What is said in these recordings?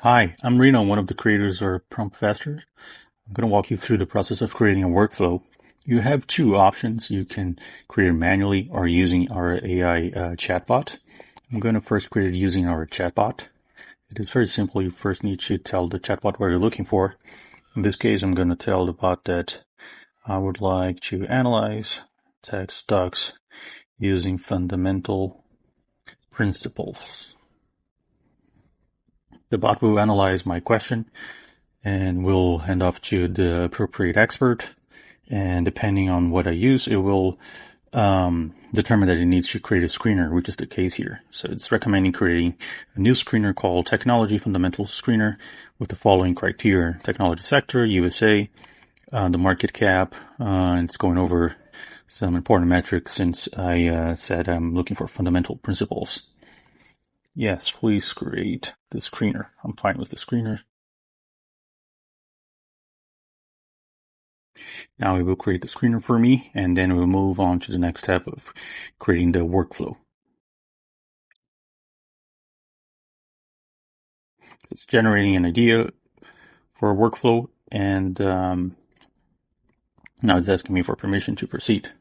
Hi, I'm Reno, one of the creators of PromptVestor. I'm going to walk you through the process of creating a workflow. You have two options. You can create it manually or using our AI chatbot. I'm going to first create it using our chatbot. It is very simple. You first need to tell the chatbot what you're looking for. In this case, I'm going to tell the bot that I would like to analyze tech stocks using fundamental principles. The bot will analyze my question and will hand off to the appropriate expert. And depending on what I use, it will determine that it needs to create a screener, which is the case here. So it's recommending creating a new screener called Technology Fundamentals Screener with the following criteria: technology sector, USA, the market cap, and it's going over some important metrics since I said I'm looking for fundamental principles. Yes, please create the screener. I'm fine with the screener. Now it will create the screener for me, and then we'll move on to the next step of creating the workflow. It's generating an idea for a workflow, and now it's asking me for permission to proceed.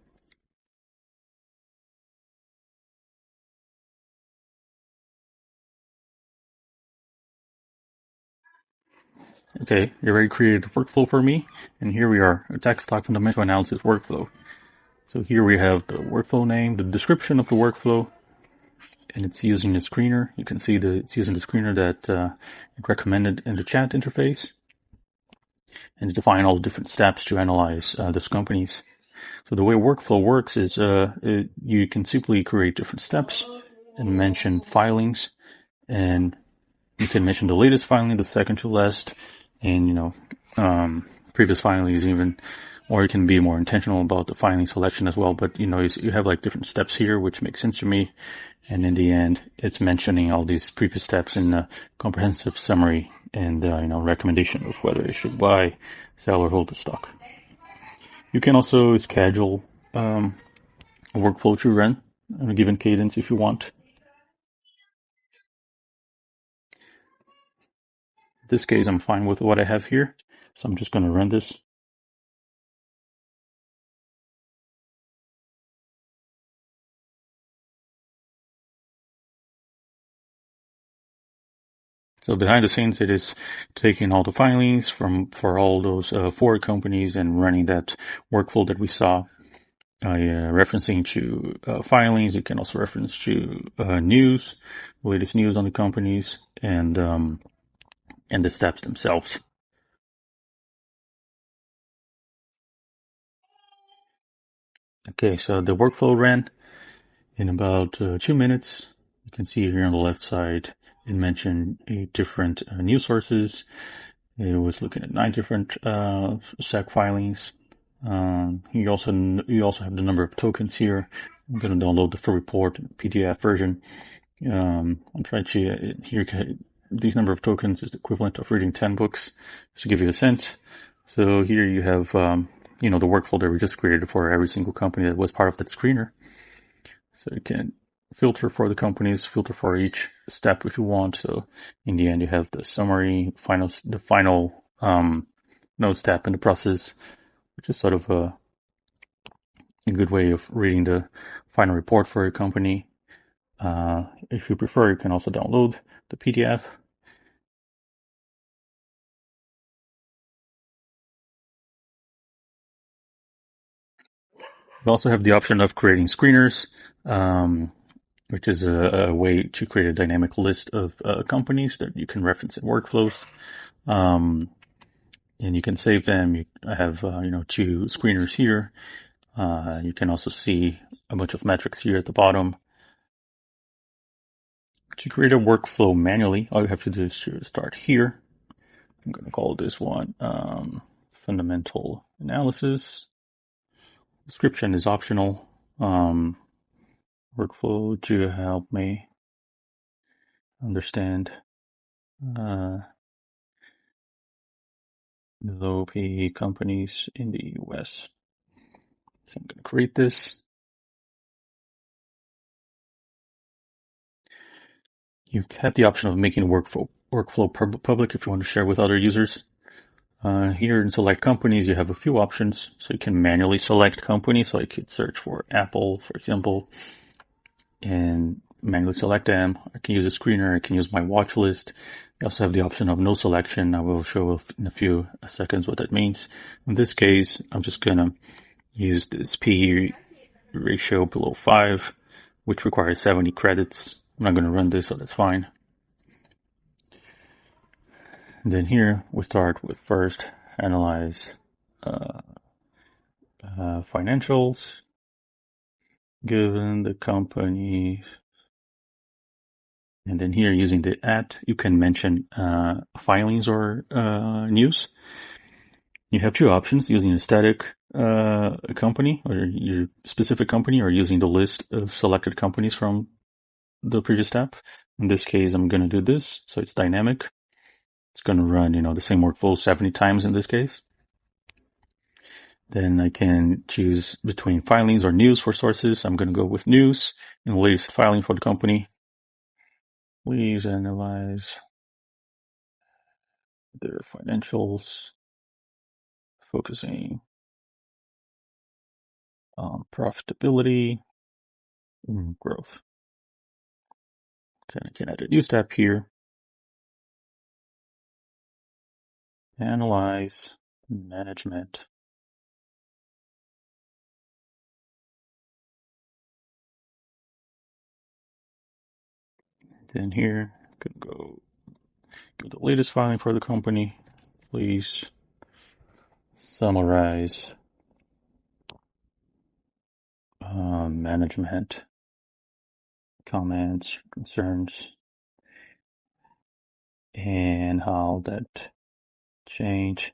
Okay, it already created a workflow for me, and here we are, a tech stock fundamental analysis workflow. So here we have the workflow name, the description of the workflow, and it's using the screener. You can see that it's using the screener that it recommended in the chat interface, and to define all the different steps to analyze those companies. So the way workflow works is you can simply create different steps and mention filings, and you can mention the latest filing, the second to last, and previous filings even, or you can be more intentional about the filing selection as well. But you have like different steps here, which makes sense to me. And in the end, it's mentioning all these previous steps in a comprehensive summary and recommendation of whether it should buy, sell, or hold the stock. You can also schedule a workflow to run on a given cadence if you want. In this case, I'm fine with what I have here, so I'm just going to run this. So behind the scenes, it is taking all the filings for all those forward companies and running that workflow that we saw. Referencing to filings, you can also reference to news, latest news on the companies, and the steps themselves. Okay, so the workflow ran in about 2 minutes. You can see here on the left side, it mentioned 8 different news sources. It was looking at 9 different SEC filings. You also have the number of tokens here. I'm going to download the full report PDF version. I'm trying to here. These number of tokens is the equivalent of reading 10 books, just to give you a sense. So here you have the workflow that we just created for every single company that was part of that screener. So you can filter for the companies, filter for each step if you want. So in the end, you have the summary, the final node step in the process, which is sort of a good way of reading the final report for your company. If you prefer, you can also download the PDF. You also have the option of creating screeners, which is a way to create a dynamic list of companies that you can reference in workflows. And you can save them. I have 2 screeners here. You can also see a bunch of metrics here at the bottom. To create a workflow manually, all you have to do is to start here. I'm going to call this one fundamental analysis. Description is optional. Workflow to help me understand low PE companies in the US. So I'm going to create this. You have the option of making a workflow workflow public if you want to share with other users. Here in select companies, you have a few options. So you can manually select companies. So I could search for Apple, for example, and manually select them. I can use a screener. I can use my watch list. You also have the option of no selection. I will show in a few seconds what that means. In this case, I'm just going to use this P ratio below 5, which requires 70 credits. I'm not going to run this, so that's fine. And then here we start with first analyze financials given the company. And then here using the at, you can mention filings or news. You have two options, using a static company or your specific company, or using the list of selected companies from the previous step. In this case, I'm going to do this, so it's dynamic. It's going to run, the same workflow 70 times in this case. Then I can choose between filings or news for sources. I'm going to go with news in the latest filing for the company. Please analyze their financials, focusing on profitability and growth. Then I can add a new step here. Analyze management. Then here, I can go give the latest filing for the company. Please summarize management comments, concerns, and how that change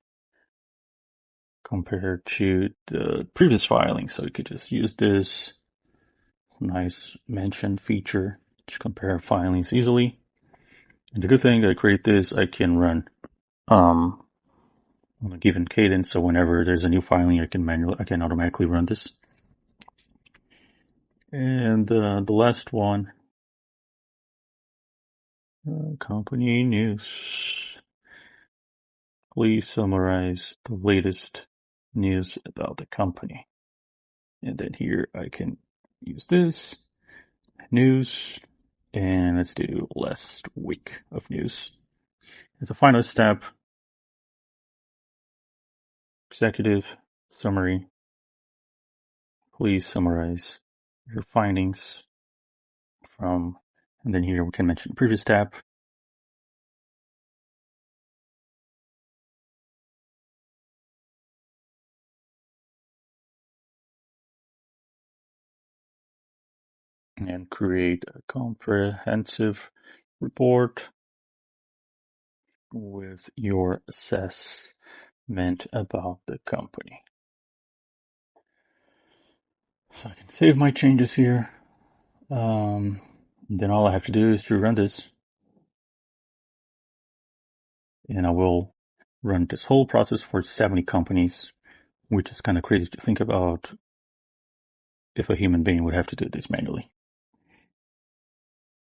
compared to the previous filing. So you could just use this nice mention feature to compare filings easily. And the good thing that I create this, I can run on a given cadence. So whenever there's a new filing, I can automatically run this. And the last one, company news. Please summarize the latest news about the company. And then here I can use this news, and let's do last week of news. As a final step, executive summary. Please summarize your findings from, and then here we can mention the previous tab. And create a comprehensive report with your assessment about the company. So I can save my changes here. Then all I have to do is to run this. And I will run this whole process for 70 companies, which is kind of crazy to think about if a human being would have to do this manually.